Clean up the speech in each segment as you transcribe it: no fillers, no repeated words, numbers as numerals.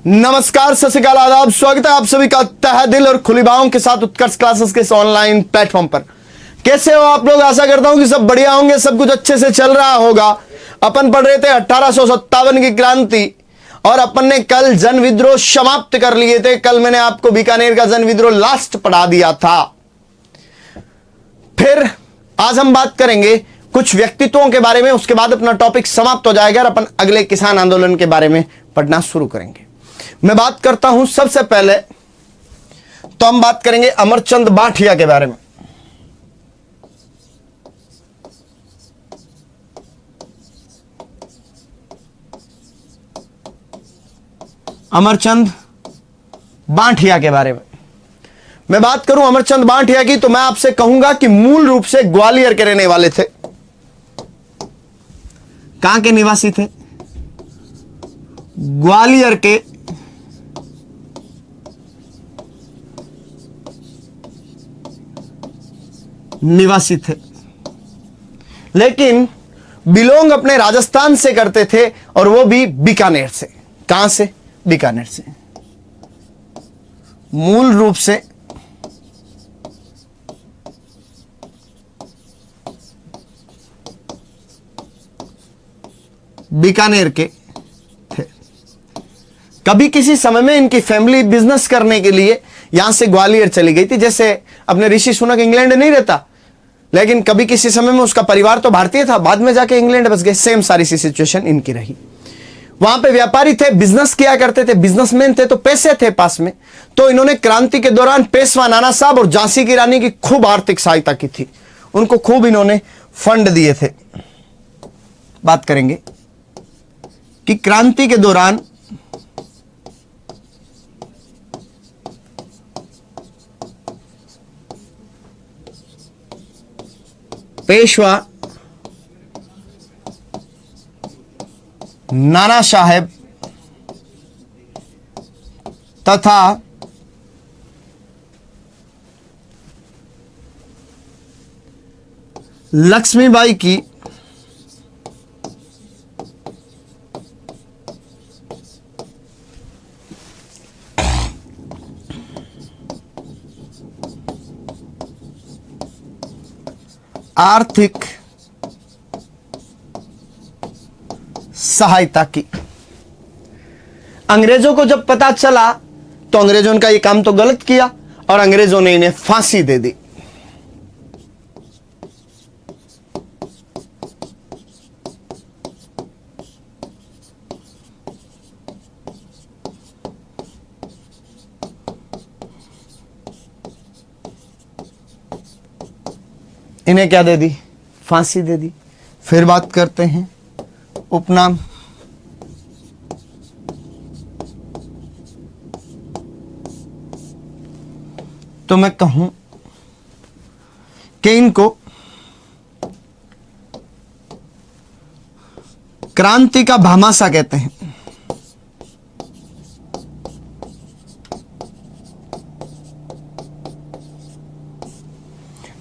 नमस्कार, सत श्री अकाल, आदाब, स्वागत है आप सभी का तहे दिल और खुली बाहों के साथ उत्कर्ष क्लासेस के इस ऑनलाइन प्लेटफॉर्म पर। कैसे हो आप लोग? आशा करता हूं कि सब बढ़िया होंगे, सब कुछ अच्छे से चल रहा होगा। अपन पढ़ रहे थे 1857 की क्रांति और अपन ने कल जन विद्रोह समाप्त कर लिए थे। कल मैंने आपको बीकानेर का जन विद्रोह लास्ट पढ़ा दिया था। फिर आज हम बात करेंगे कुछ व्यक्तित्वों के बारे में, उसके बाद अपना टॉपिक समाप्त हो जाएगा और अपन अगले किसान आंदोलन के बारे में पढ़ना शुरू करेंगे। मैं बात करता हूं सबसे पहले तो हम बात करेंगे अमरचंद बांठिया के बारे में। अमरचंद बांठिया के बारे में मैं बात करूं अमरचंद बांठिया की, तो मैं आपसे कहूंगा कि मूल रूप से ग्वालियर के रहने वाले थे। कहां के निवासी थे? ग्वालियर के निवासी थे, लेकिन बिलोंग अपने राजस्थान से करते थे और वो भी बीकानेर से। कहां से? बीकानेर से। मूल रूप से बीकानेर के थे। कभी किसी समय में इनकी फैमिली बिजनेस करने के लिए यहां से ग्वालियर चली गई थी। जैसे अपने ऋषि सुनक इंग्लैंड नहीं रहता, लेकिन कभी किसी समय में उसका परिवार तो भारतीय था, बाद में जाके इंग्लैंड बस गए। सेम सारी सी सिचुएशन इनकी रही। वहां पे व्यापारी थे, बिजनेस किया करते थे, बिजनेसमैन थे, तो पैसे थे पास में। तो इन्होंने क्रांति के दौरान पेशवा नाना साहब और झांसी की रानी की खूब आर्थिक सहायता की थी। उनको खूब इन्होंने फंड दिए थे। बात करेंगे कि क्रांति के दौरान पेशवा नाना साहेब तथा लक्ष्मीबाई की आर्थिक सहायता की। अंग्रेजों को जब पता चला तो अंग्रेजों ने ये काम तो गलत किया और अंग्रेजों ने इन्हें फांसी दे दी। इन्हें क्या दे दी? फांसी दे दी। फिर बात करते हैं उपनाम। तो मैं कहूं कि इनको क्रांति का भामाशाह कहते हैं।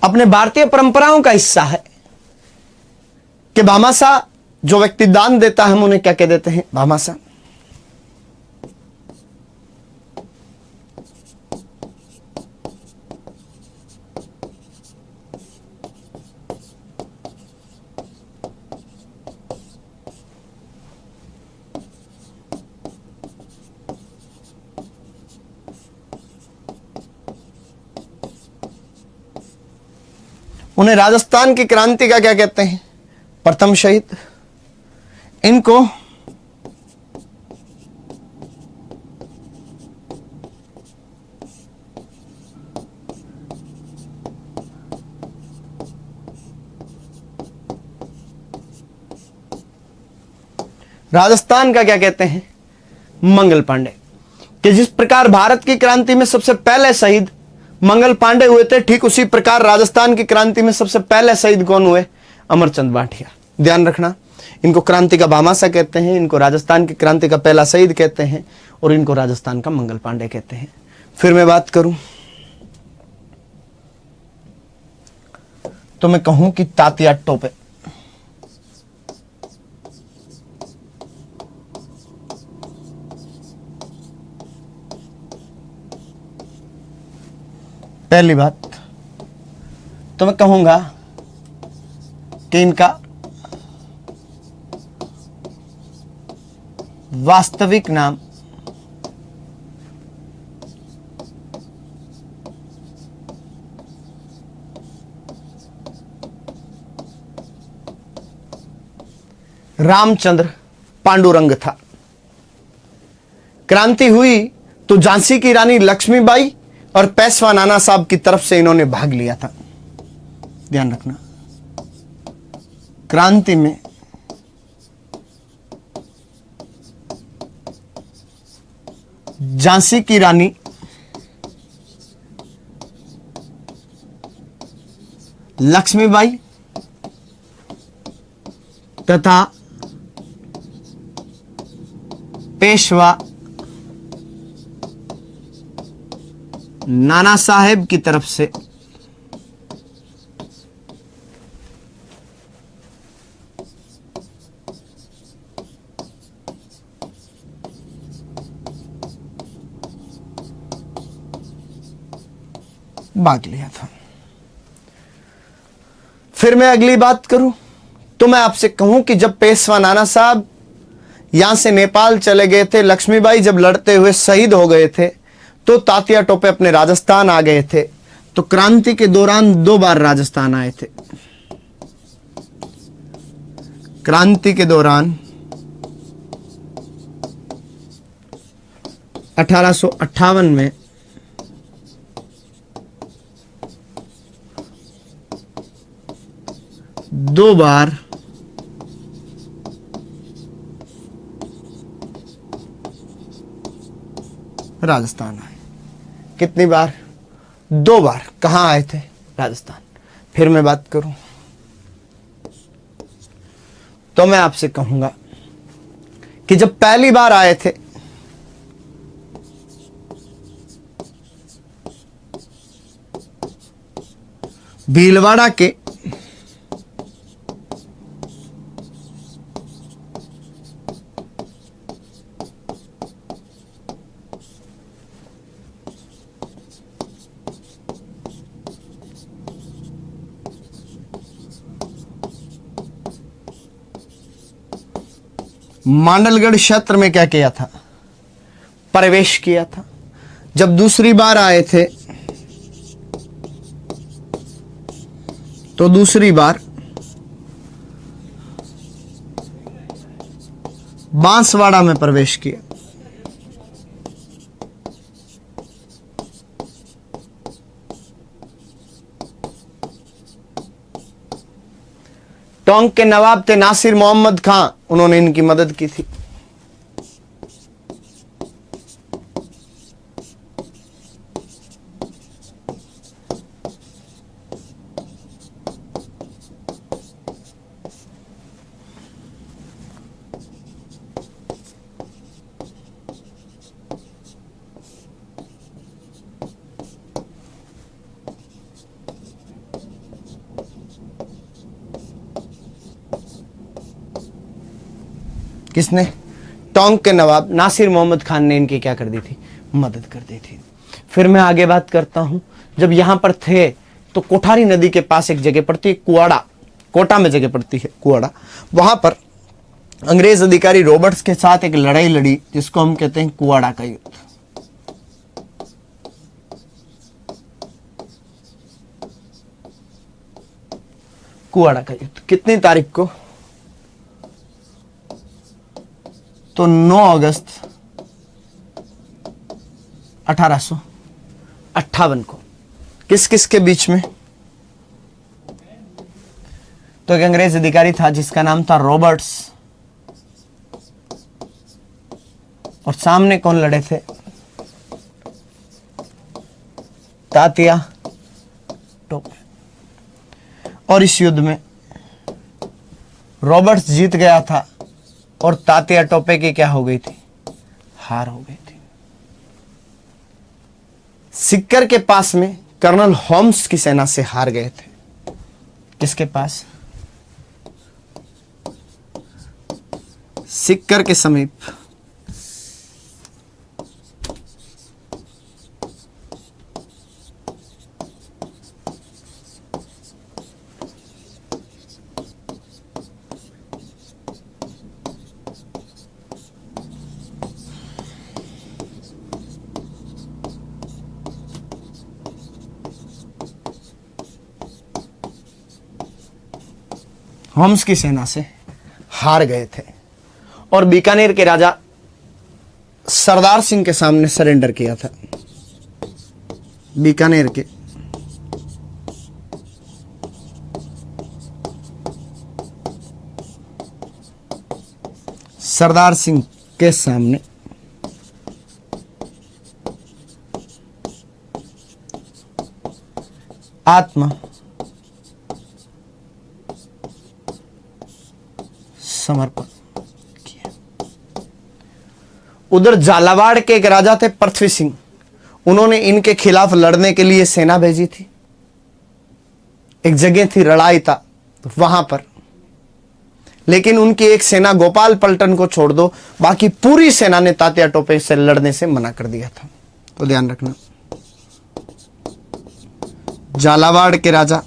अपने भारतीय परंपराओं का हिस्सा है कि भामाशाह जो व्यक्ति दान देता है, हम उन्हें क्या कह देते हैं? भामाशाह। उन्हें राजस्थान की क्रांति का क्या कहते हैं? प्रथम शहीद। इनको राजस्थान का क्या कहते हैं? मंगल पांडे। कि जिस प्रकार भारत की क्रांति में सबसे पहले शहीद मंगल पांडे हुए थे, ठीक उसी प्रकार राजस्थान की क्रांति में सबसे पहले शहीद कौन हुए? अमरचंद बांठिया। ध्यान रखना, इनको क्रांति का भामाशाह कहते हैं, इनको राजस्थान की क्रांति का पहला शहीद कहते हैं और इनको राजस्थान का मंगल पांडे कहते हैं। फिर मैं बात करूं तो मैं कहूं कि तात्या टोपे। पहली बात तो मैं कहूंगा कि इनका वास्तविक नाम रामचंद्र पांडुरंग था। क्रांति हुई तो झांसी की रानी लक्ष्मीबाई और पेशवा नाना साहब की तरफ से इन्होंने भाग लिया था। ध्यान रखना, क्रांति में झांसी की रानी लक्ष्मीबाई तथा पेशवा नाना साहेब की तरफ से भाग लिया था। फिर मैं अगली बात करूं तो मैं आपसे कहूं कि जब पेशवा नाना साहब यहां से नेपाल चले गए थे, लक्ष्मीबाई जब लड़ते हुए शहीद हो गए थे, तो तात्या टोपे अपने राजस्थान आ गए थे। तो क्रांति के दौरान 2 बार राजस्थान आए थे। क्रांति के दौरान 1858 में दो बार राजस्थान आए। कितनी बार? 2 बार। कहां आए थे? राजस्थान। फिर मैं बात करूं तो मैं आपसे कहूंगा कि जब पहली बार आए थे भीलवाड़ा के मांडलगढ़ क्षेत्र में क्या किया था? प्रवेश किया था। जब दूसरी बार आए थे तो दूसरी बार बांसवाड़ा में प्रवेश किया। टोंक के नवाब थे नासिर मोहम्मद खां, उन्होंने इनकी मदद की थी। किसने? टोंक के नवाब नासिर मोहम्मद खान ने इनकी क्या कर दी थी? मदद कर दी थी। फिर मैं आगे बात करता हूं। जब यहां पर थे तो कोठारी नदी के पास एक जगह पड़ती है कुआड़ा, कोटा में जगह पड़ती है कुआड़ा। वहां पर अंग्रेज अधिकारी रॉबर्ट्स के साथ एक लड़ाई लड़ी जिसको हम कहते हैं कुआड़ा का युद्ध। कुआड़ा का युद्ध कितनी तारीख को? तो 9 अगस्त 1858 को। किस किस के बीच में? तो एक अंग्रेज अधिकारी था जिसका नाम था रॉबर्ट्स, और सामने कौन लड़े थे? तात्या टोपे। और इस युद्ध में रॉबर्ट्स जीत गया था और तात्या टोपे की क्या हो गई थी? हार हो गई थी। सिक्कर के पास में कर्नल होम्स की सेना से हार गए थे। किसके पास? सिक्कर के समीप होम्स की सेना से हार गए थे और बीकानेर के राजा सरदार सिंह के सामने सरेंडर किया था। बीकानेर के सरदार सिंह के सामने आत्म समर्पण किया। उधर झालावाड़ के एक राजा थे पृथ्वी सिंह, उन्होंने इनके खिलाफ लड़ने के लिए सेना भेजी थी। एक जगह थी रड़ाईता, वहां पर, लेकिन उनकी एक सेना गोपाल पलटन को छोड़ दो, बाकी पूरी सेना ने तात्या टोपे से लड़ने से मना कर दिया था। तो ध्यान रखना, झालावाड़ के राजा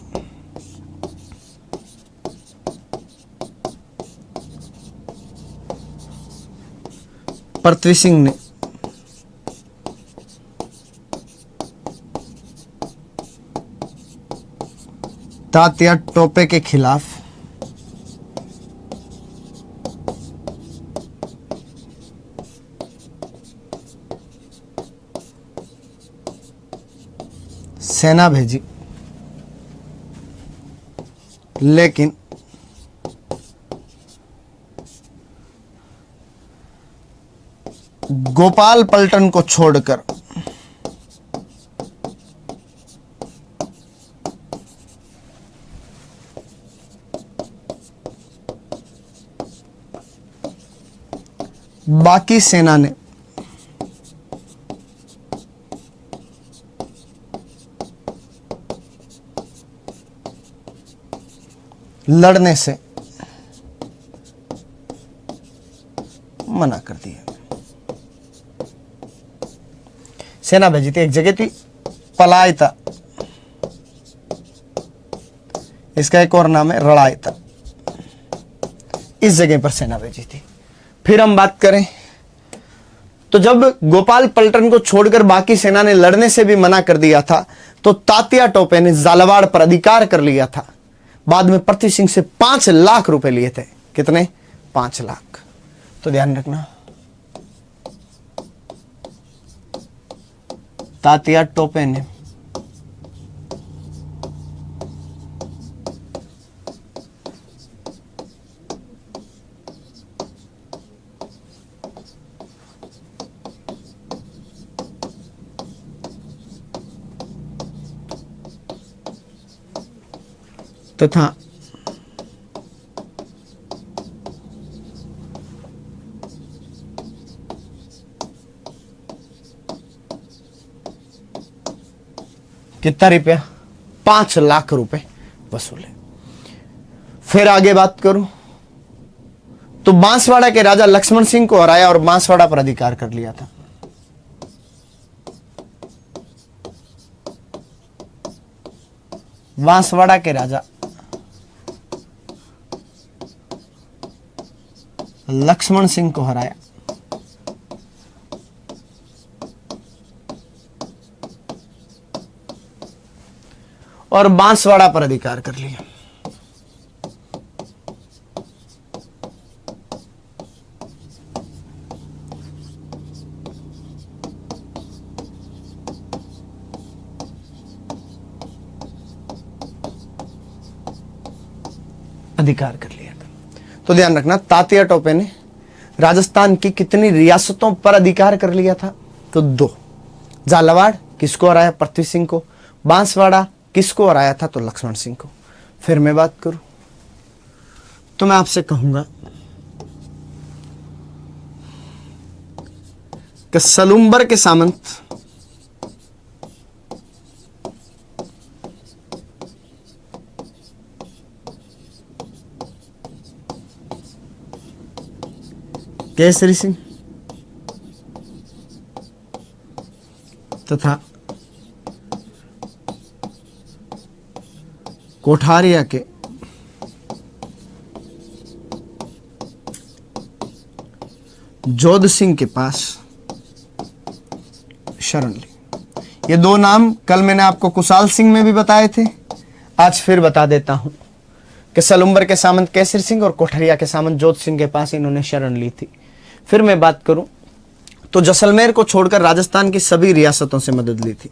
पृथ्वी सिंह ने तात्या टोपे के खिलाफ सेना भेजी, लेकिन गोपाल पलटन को छोड़कर बाकी सेना ने लड़ने से मना कर दिया। सेना भेजी थी, एक जगह थी पलायता, इसका एक और नाम है रड़ायता, इस जगह पर सेना भेजी थी। फिर हम बात करें तो जब गोपाल पलटन को छोड़कर बाकी सेना ने लड़ने से भी मना कर दिया था, तो तात्या टोपे ने झालावाड़ पर अधिकार कर लिया था। बाद में पृथ्वी सिंह से 5 लाख रुपए लिए थे। कितने? 5 लाख। तो ध्यान रखना, तात्या टोपे ने तथा कितना रुपया? 5 लाख रुपए वसूले। फिर आगे बात करूं तो बांसवाड़ा के राजा लक्ष्मण सिंह को हराया और बांसवाड़ा पर अधिकार कर लिया था। बांसवाड़ा के राजा लक्ष्मण सिंह को हराया और बांसवाड़ा पर अधिकार कर लिया। अधिकार कर लिया था। तो ध्यान रखना, तात्या टोपे ने राजस्थान की कितनी रियासतों पर अधिकार कर लिया था? तो 2। झालावाड़ किसको हराया? पृथ्वी सिंह को। बांसवाड़ा किसको हराया था? तो लक्ष्मण सिंह को। फिर मैं बात करूं तो मैं आपसे कहूंगा कि सलूम्बर के सामंत केसरी सिंह तथा कोठारिया के जोध सिंह के पास शरण ली। ये 2 नाम कल मैंने आपको कुशाल सिंह में भी बताए थे, आज फिर बता देता हूं कि सलुम्बर के सामंत केसरी सिंह और कोठरिया के सामंत जोत सिंह के पास इन्होंने शरण ली थी। फिर मैं बात करूं तो जैसलमेर को छोड़कर राजस्थान की सभी रियासतों से मदद ली थी।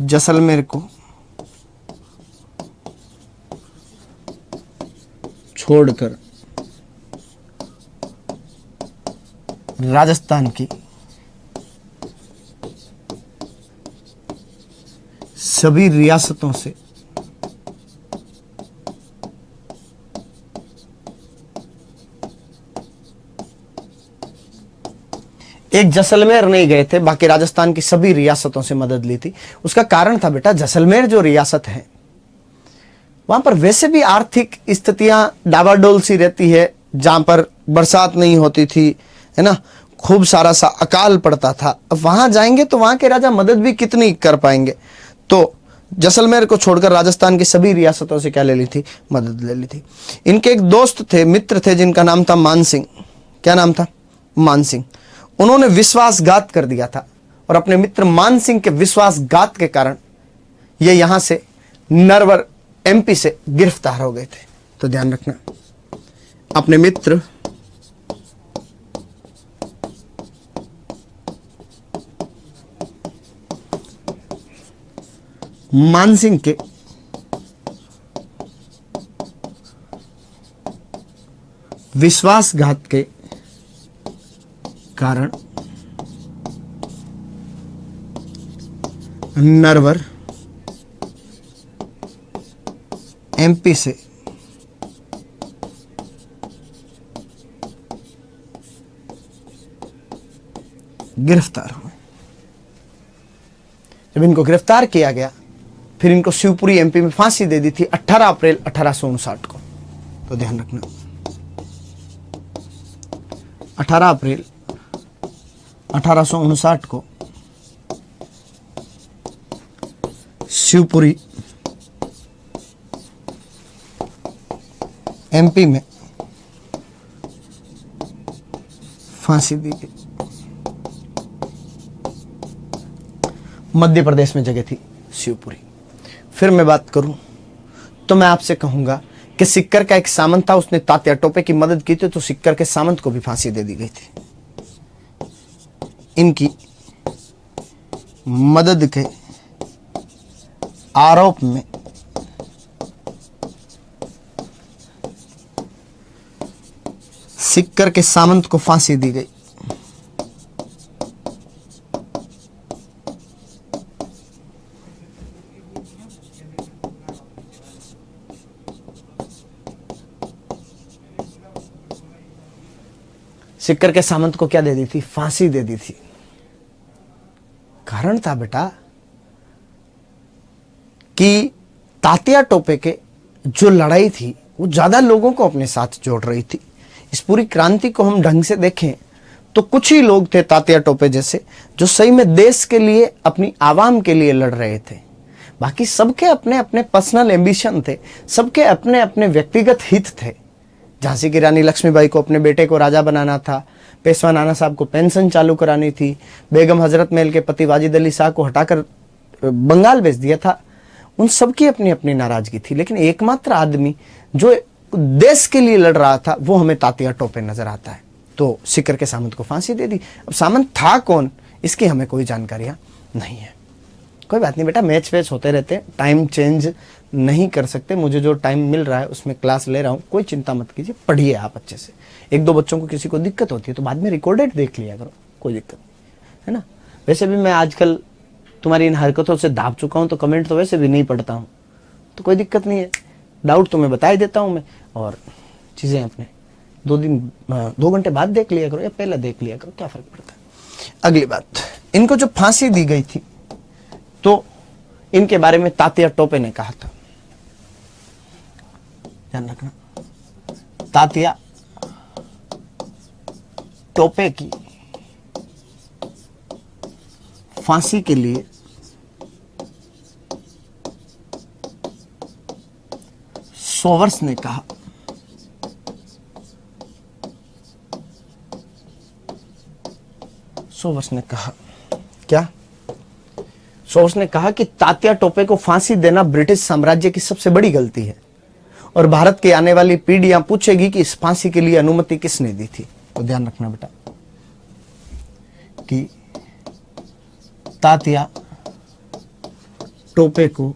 जैसलमेर को छोड़कर राजस्थान की सभी रियासतों से एक जैसलमेर नहीं गए थे, बाकी राजस्थान की सभी रियासतों से मदद ली थी। उसका कारण था बेटा, जैसलमेर जो रियासत है वहां पर वैसे भी आर्थिक स्थितियां डावाडोल सी रहती है, जहां पर बरसात नहीं होती थी, है ना, खूब सारा सा अकाल पड़ता था। अब वहां जाएंगे तो वहां के राजा मदद भी कितनी कर पाएंगे। तो जैसलमेर को छोड़कर राजस्थान की सभी रियासतों से क्या ले ली थी? मदद ले ली थी। इनके एक दोस्त थे, मित्र थे, जिनका नाम था मान सिंह। क्या नाम था? मान सिंह। उन्होंने विश्वासघात कर दिया था और अपने मित्र मान सिंह के विश्वासघात के कारण ये यहां से नरवर एमपी से गिरफ्तार हो गए थे। तो ध्यान रखना, अपने मित्र मान सिंह के विश्वासघात के कारण नरवर एमपी से गिरफ्तार हुए। जब इनको गिरफ्तार किया गया फिर इनको शिवपुरी एमपी में फांसी दे दी थी 18 अप्रैल 1859 को। तो ध्यान रखना, 18 अप्रैल 1859 को शिवपुरी एमपी में फांसी दी गई। मध्य प्रदेश में जगह थी शिवपुरी। फिर मैं बात करूं तो मैं आपसे कहूंगा कि सिक्कर का एक सामंत था, उसने तात्या टोपे की मदद की थी, तो सिक्कर के सामंत को भी फांसी दे दी गई थी। इनकी मदद के आरोप में सिक्कर के सामंत को फांसी दी गई। सिक्कर के सामंत को क्या दे दी थी? फांसी दे दी थी। कारण था बेटा कि तात्या टोपे के जो लड़ाई थी वो ज्यादा लोगों को अपने साथ जोड़ रही थी। इस पूरी क्रांति को हम ढंग से देखें तो कुछ ही लोग थे तात्या टोपे जैसे, जो सही में देश के लिए, अपनी आवाम के लिए लड़ रहे थे। बाकी सबके अपने अपने पर्सनल एम्बिशन थे, सबके अपने अपने व्यक्तिगत हित थे। झांसी की रानी लक्ष्मीबाई को अपने बेटे को राजा बनाना था, पेशवा नाना साहब को पेंशन चालू करानी थी, बेगम हजरत महल के पति वाजिद अली शाह को हटाकर बंगाल भेज दिया था। उन सबकी अपनी अपनी नाराजगी थी, लेकिन एकमात्र आदमी जो देश के लिए लड़ रहा था वो हमें तात्या टोपे नजर आता है। तो सिक्कर के सामंत को फांसी दे दी। अब सामंत था कौन, इसकी हमें कोई जानकारियां नहीं है। कोई बात नहीं बेटा, मैच वैच होते रहते हैं, टाइम चेंज नहीं कर सकते। मुझे जो टाइम मिल रहा है उसमें क्लास ले रहा हूँ, कोई चिंता मत कीजिए, पढ़िए आप अच्छे से। एक दो बच्चों को किसी को दिक्कत होती है तो बाद में रिकॉर्डेड देख लिया करो, कोई दिक्कत नहीं है ना। वैसे भी मैं आजकल तुम्हारी इन हरकतों से दाब चुका हूँ, तो कमेंट तो वैसे भी नहीं पढ़ता हूँ, तो कोई दिक्कत नहीं है। डाउट तो मैं बता ही देता हूँ मैं, और चीज़ें अपने 2 घंटे बाद देख लिया करो या पहले देख लिया करो, क्या फर्क पड़ता है। अगली बात, इनको जो फांसी दी गई थी तो इनके बारे में तात्या टोपे ने कहा था, ध्यान रखना, तात्या टोपे की फांसी के लिए सोवर्स ने कहा क्या? सो उसने कहा कि तात्या टोपे को फांसी देना ब्रिटिश साम्राज्य की सबसे बड़ी गलती है और भारत की आने वाली पीढ़ियां पूछेगी कि इस फांसी के लिए अनुमति किसने दी थी। तो ध्यान रखना बेटा कि तात्या टोपे को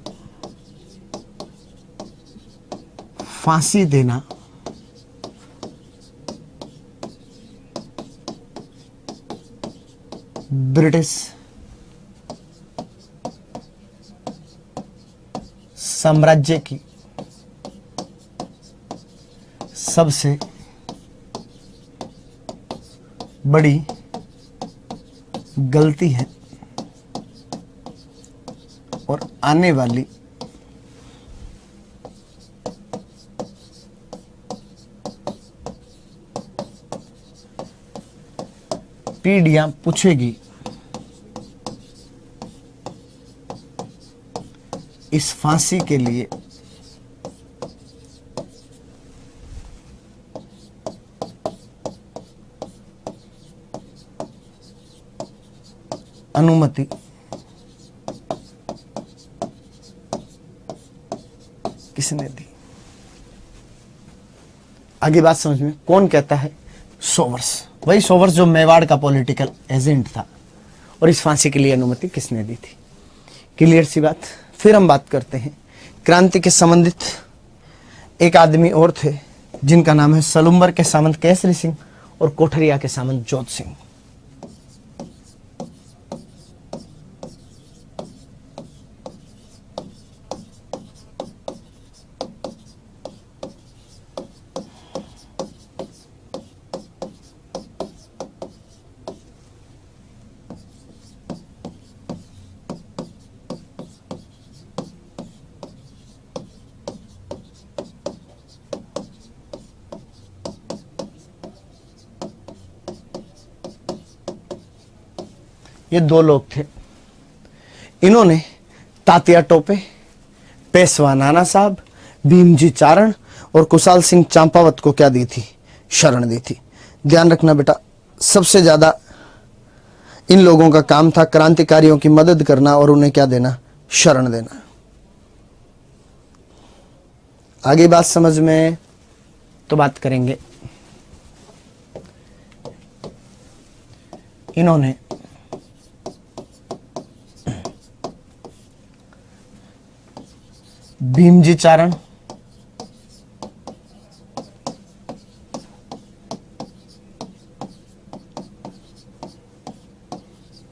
फांसी देना ब्रिटिश साम्राज्य की सबसे बड़ी गलती है और आने वाली पीढ़ियां पूछेगी इस फांसी के लिए अनुमति किसने दी। आगे बात समझ में, कौन कहता है? सोवर्स, वही सोवर्स जो मेवाड़ का पॉलिटिकल एजेंट था। और इस फांसी के लिए अनुमति किसने दी थी? क्लियर सी बात। फिर हम बात करते हैं क्रांति के संबंधित एक आदमी और थे जिनका नाम है सलुम्बर के सामंत केसरी सिंह और कोठरिया के सामंत जोध सिंह। ये दो लोग थे, इन्होंने तात्या टोपे, पेशवा नाना साहब, भीमजी चारण और कुशाल सिंह चंपावत को क्या दी थी? शरण दी थी। ध्यान रखना बेटा, सबसे ज्यादा इन लोगों का काम था क्रांतिकारियों की मदद करना और उन्हें क्या देना? शरण देना। आगे बात समझ में तो बात करेंगे। इन्होंने भीमजी चारण,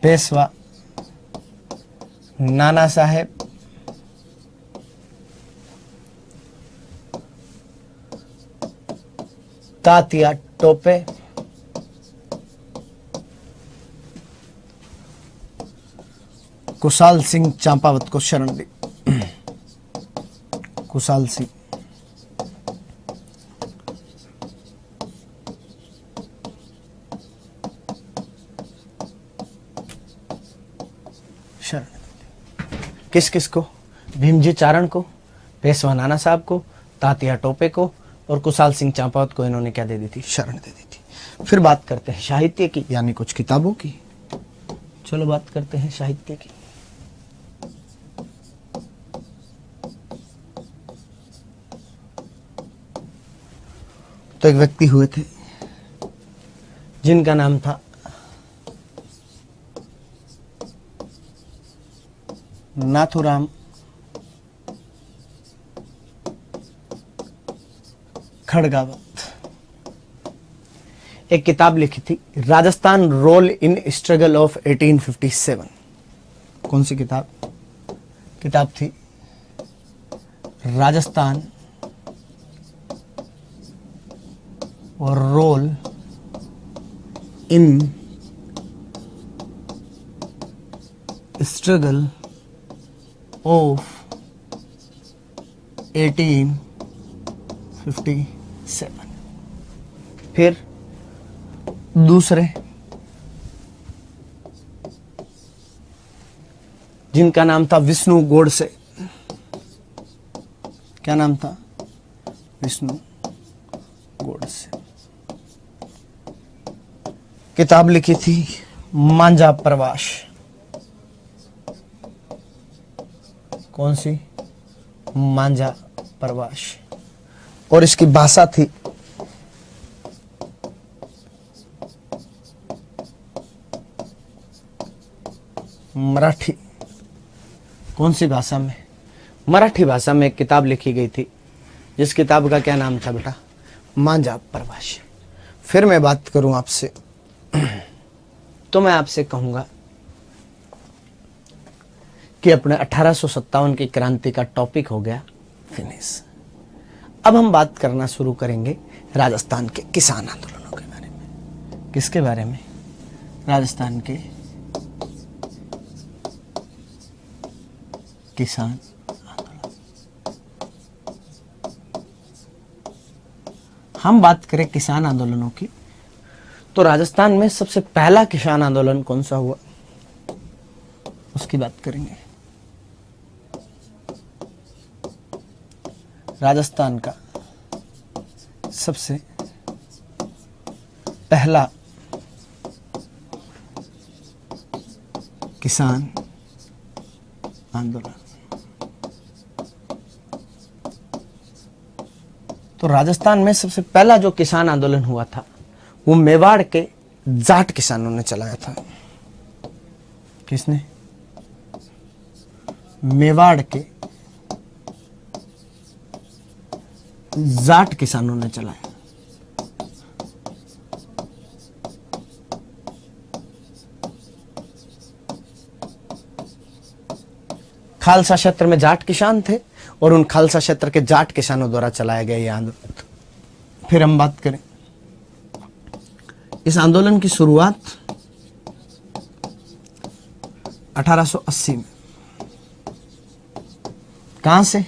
पेशवा नाना साहेब, तात्या टोपे, कुशाल सिंह चंपावत को शरण दी। कुशाल सिंह शरण, किस किस को? भीमजी चारण को, पेशवा नाना साहब को, तात्या टोपे को और कुशाल सिंह चंपावत को इन्होंने क्या दे दी थी? शरण दे दी थी। फिर बात करते हैं साहित्य की, यानी कुछ किताबों की। चलो बात करते हैं साहित्य की। तो एक व्यक्ति हुए थे जिनका नाम था नाथुराम खड़गावत। एक किताब लिखी थी, Rajasthan role in struggle of 1857। कौन सी किताब? किताब थी राजस्थान और रोल इन स्ट्रगल ऑफ 1857। फिर दूसरे जिनका नाम था विष्णु गोडसे। क्या नाम था? विष्णु गोडसे। किताब लिखी थी मांझा प्रवास। कौन सी? मांझा प्रवास। और इसकी भाषा थी मराठी। कौन सी भाषा में? मराठी भाषा में एक किताब लिखी गई थी, जिस किताब का क्या नाम था बेटा? मांझा प्रवास। फिर मैं बात करूं आपसे तो मैं आपसे कहूंगा कि अपने 1857 की क्रांति का टॉपिक हो गया फिनिश। अब हम बात करना शुरू करेंगे राजस्थान के किसान आंदोलनों के बारे में। किसके बारे में? राजस्थान के किसान आंदोलन। हम बात करें किसान आंदोलनों की, तो राजस्थान में सबसे पहला किसान आंदोलन कौन सा हुआ, उसकी बात करेंगे। राजस्थान का सबसे पहला किसान आंदोलन। तो राजस्थान में सबसे पहला जो किसान आंदोलन हुआ था वो मेवाड़ के जाट किसानों ने चलाया था। किसने? मेवाड़ के जाट किसानों ने चलाया। खालसा क्षेत्र में जाट किसान थे और उन खालसा क्षेत्र के जाट किसानों द्वारा चलाया गया यह आंदोलन। फिर हम बात करें इस आंदोलन की शुरुआत 1880 में। कहां से?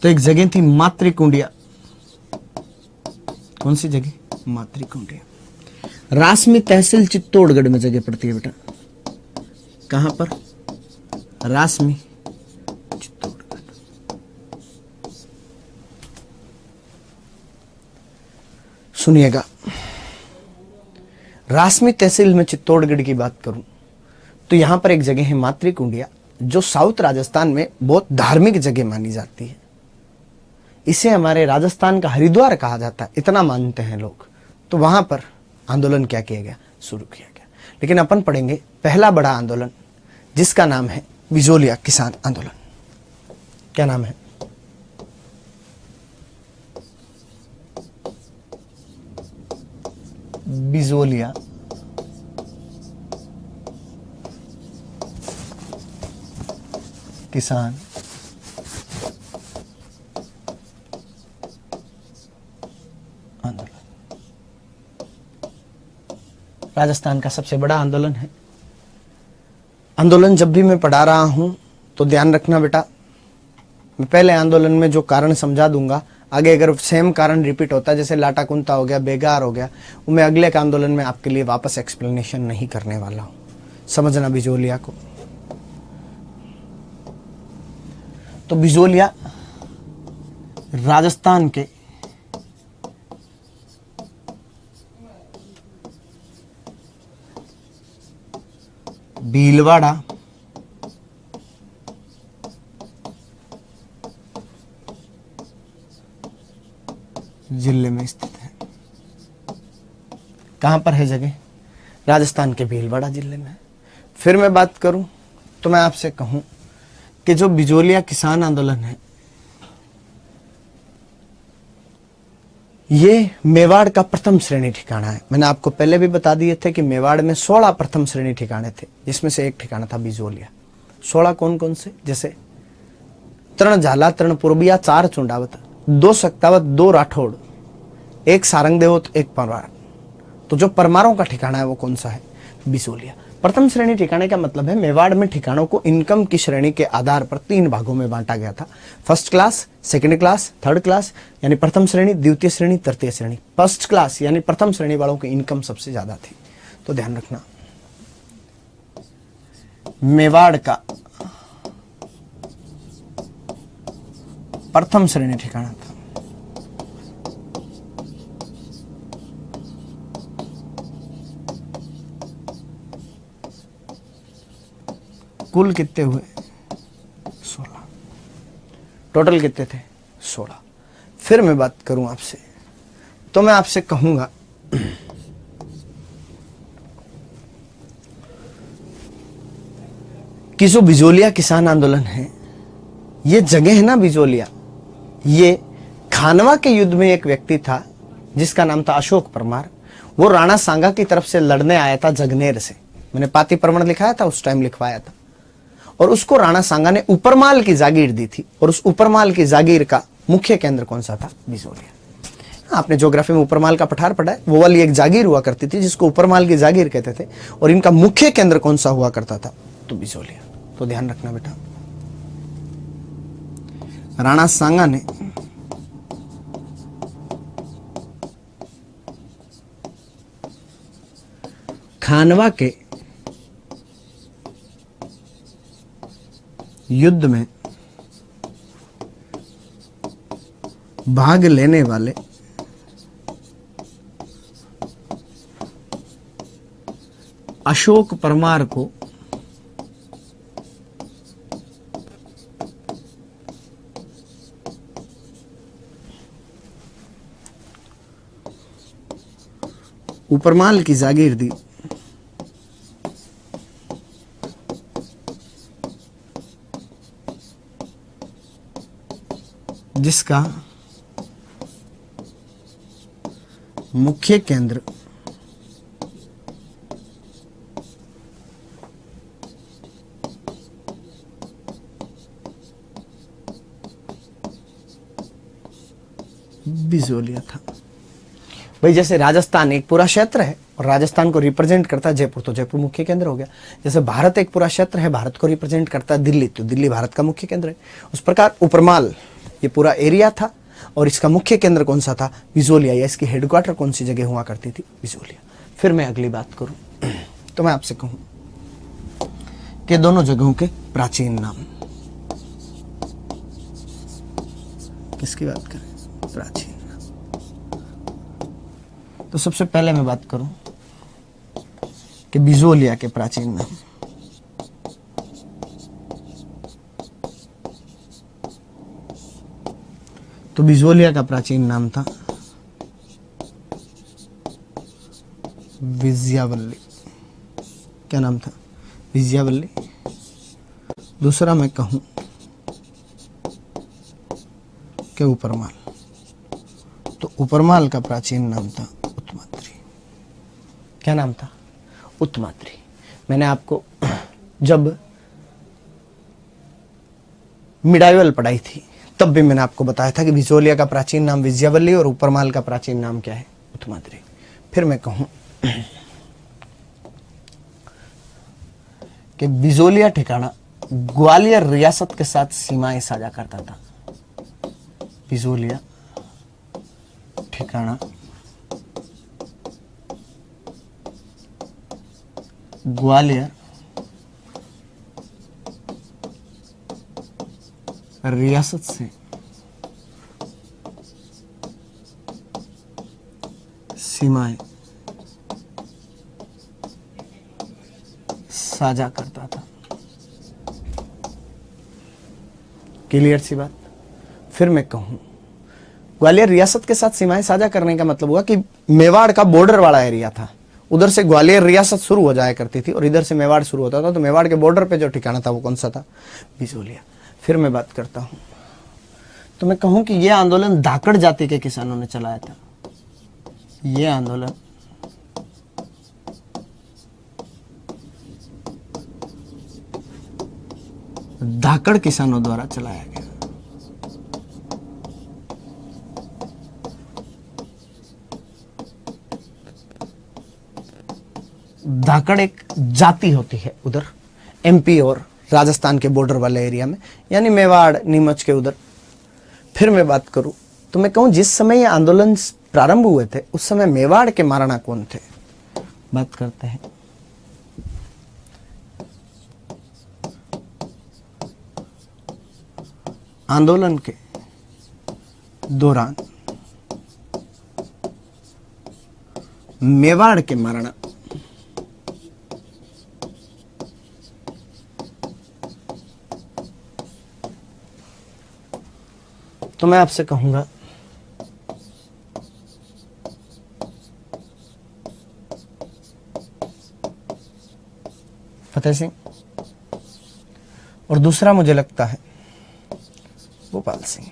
तो एक जगह थी मातृकुंडिया। कौन सी जगह? मातृकुंडिया। रासमी तहसील चित्तौड़गढ़ में जगह पड़ती है बेटा। कहां पर? रासमी चित्तौड़गढ़। सुनिएगा, रासमी तहसील में चित्तौड़गढ़ की बात करूं तो यहां पर एक जगह है मातृकुंडिया, जो साउथ राजस्थान में बहुत धार्मिक जगह मानी जाती है। इसे हमारे राजस्थान का हरिद्वार कहा जाता है, इतना मानते हैं लोग। तो वहां पर आंदोलन क्या किया गया? शुरू किया गया। लेकिन अपन पढ़ेंगे पहला बड़ा आंदोलन, जिसका नाम है बिजोलिया किसान आंदोलन। क्या नाम है? बिजोलिया किसान आंदोलन। राजस्थान का सबसे बड़ा आंदोलन है। आंदोलन जब भी मैं पढ़ा रहा हूं तो ध्यान रखना बेटा, मैं पहले आंदोलन में जो कारण समझा दूंगा, आगे अगर सेम कारण रिपीट होता है, जैसे लाटा कुंता हो गया, बेगार हो गया, वो मैं अगले के आंदोलन में आपके लिए वापस एक्सप्लेनेशन नहीं करने वाला हूं। समझना बिजोलिया को। तो बिजोलिया राजस्थान के भीलवाड़ा जिले में स्थित है। कहां पर है जगह? राजस्थान के भीलवाड़ा जिले में। फिर मैं बात करूं तो मैं आपसे कहूं कि जो बिजोलिया किसान आंदोलन है, ये मेवाड़ का प्रथम श्रेणी ठिकाना है। मैंने आपको पहले भी बता दिए थे कि मेवाड़ में 16 प्रथम श्रेणी ठिकाने थे, जिसमें से एक ठिकाना था बिजोलिया। 16 कौन कौन से? जैसे तरण झाला, तरण पूर्बिया, 4 चुंडावत, 2 सक्तावत, 2 राठौड़, 1 सारंग देवत, 1 परमार। तो जो परमारों का ठिकाना है वो कौन सा है? बिजोलिया। प्रथम श्रेणी ठिकाने का मतलब है मेवाड़ में ठिकानों को इनकम की श्रेणी के आधार पर 3 भागों में बांटा गया था। First class, second class, third class, यानी प्रथम श्रेणी, द्वितीय श्रेणी, तृतीय श्रेणी। फर्स्ट क्लास यानी प्रथम श्रेणी वालों की इनकम सबसे ज्यादा थी। तो ध्यान रखना, मेवाड़ का प्रथम श्रेणी ठिकाना था। कुल कितने हुए? टोटल कितने थे? 16। फिर मैं बात करूं आपसे तो मैं आपसे कहूंगा कि जो बिजोलिया किसान आंदोलन है, ये जगह है ना बिजोलिया, ये खानवा के युद्ध में एक व्यक्ति था जिसका नाम था अशोक परमार। वो राणा सांगा की तरफ से लड़ने आया था जगनेर से। मैंने पाती प्रवण लिखाया था, उस टाइम लिखवाया था। और उसको राणा सांगा ने उपरमाल की जागीर दी थी, और उस उपरमाल की जागीर का मुख्य केंद्र कौन सा था? बिजोलिया। आपने ज्योग्राफी में उपरमाल का पठार पढ़ा है। वो वाली एक जागीर हुआ करती थी जिसको उपरमाल की जागीर कहते थे, और इनका मुख्य केंद्र कौन सा हुआ करता था? तो बिजोलिया। तो ध्यान रखना बेटा, राणा सांगा ने खानवा के युद्ध में भाग लेने वाले अशोक परमार को उपरमाल की जागीर दी। जिसका मुख्य केंद्र बिजोलिया था। भाई जैसे राजस्थान एक पूरा क्षेत्र है और राजस्थान को रिप्रेजेंट करता है जयपुर, तो जयपुर मुख्य केंद्र हो गया। जैसे भारत एक पूरा क्षेत्र है, भारत को रिप्रेजेंट करता है दिल्ली, तो दिल्ली भारत का मुख्य केंद्र है। उस प्रकार उपरमाल ये पूरा एरिया था और इसका मुख्य केंद्र कौन सा था? बिजोलिया। या इसकी हेडक्वार्टर कौन सी जगह हुआ करती थी? बिजोलिया। फिर मैं अगली बात करूं तो मैं आपसे कहूं कि दोनों जगहों के प्राचीन नाम। किसकी बात करें? प्राचीन। तो सबसे पहले मैं बात करूं कि बिजोलिया के प्राचीन नाम। तो बिजोलिया का प्राचीन नाम था विजयावल्ली। क्या नाम था? विजयावल्ली। दूसरा मैं कहूं कि उपरमाल, तो उपरमाल का प्राचीन नाम था उत्तमाद्री। क्या नाम था? उत्तमाद्री। मैंने आपको जब मिडाइवल पढ़ाई थी तब भी मैंने आपको बताया था कि बिजोलिया का प्राचीन नाम विजयावल्ली और उपरमाल का प्राचीन नाम क्या है? उत्तमाद्री। फिर मैं कहूं कि बिजोलिया ठिकाना ग्वालियर रियासत के साथ सीमाएं साझा करता था। बिजोलिया ठिकाना ग्वालियर रियासत से सीमाएं साझा करता था। क्लियर सी बात। फिर मैं कहूं ग्वालियर रियासत के साथ सीमाएं साझा करने का मतलब हुआ कि मेवाड़ का बॉर्डर वाला एरिया था, उधर से ग्वालियर रियासत शुरू हो जाया करती थी और इधर से मेवाड़ शुरू होता था। तो मेवाड़ के बॉर्डर पे जो ठिकाना था वो कौन सा था? बिजोलिया। फिर मैं बात करता हूं तो मैं कहूं कि यह आंदोलन धाकड़ जाति के किसानों ने चलाया था। यह आंदोलन धाकड़ किसानों द्वारा चलाया गया। धाकड़ एक जाति होती है उधर एमपी और राजस्थान के बॉर्डर वाले एरिया में, यानी मेवाड़ नीमच के उधर। फिर मैं बात करूं तो मैं कहूं जिस समय ये आंदोलन प्रारंभ हुए थे उस समय मेवाड़ के महाराणा कौन थे? बात करते हैं। आंदोलन के दौरान मेवाड़ के महाराणा तो मैं आपसे कहूंगा फतेह सिंह, और दूसरा मुझे लगता है भोपाल सिंह।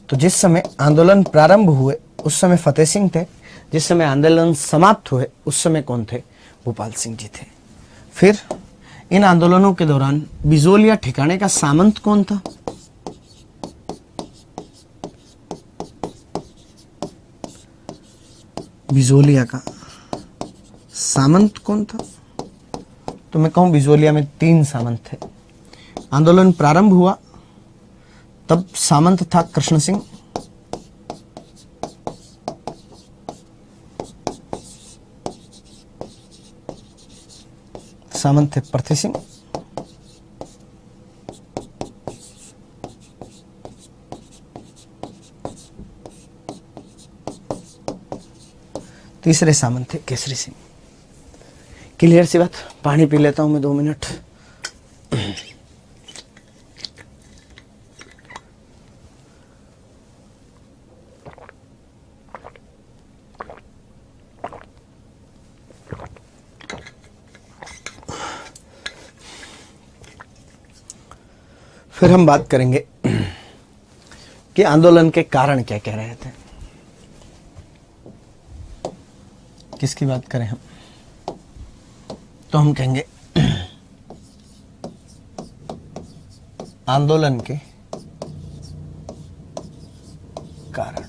तो जिस समय आंदोलन प्रारंभ हुए उस समय फतेह सिंह थे, जिस समय आंदोलन समाप्त हुए उस समय कौन थे? भोपाल सिंह जी थे। फिर इन आंदोलनों के दौरान बिजोलिया ठिकाने का सामंत कौन था? बिजोलिया का सामंत कौन था? तो मैं कहूं बिजोलिया में 3 सामंत थे। आंदोलन प्रारंभ हुआ तब सामंत था कृष्ण सिंह, सामंत थे पृथ्वी सिंह, तीसरे सामंत थे केसरी सिंह। क्लियर सी बात? पानी पी लेता हूं मैं 2 मिनट। फिर हम बात करेंगे कि आंदोलन के कारण क्या कह रहे थे। किसकी बात करें हम? तो हम कहेंगे आंदोलन के कारण।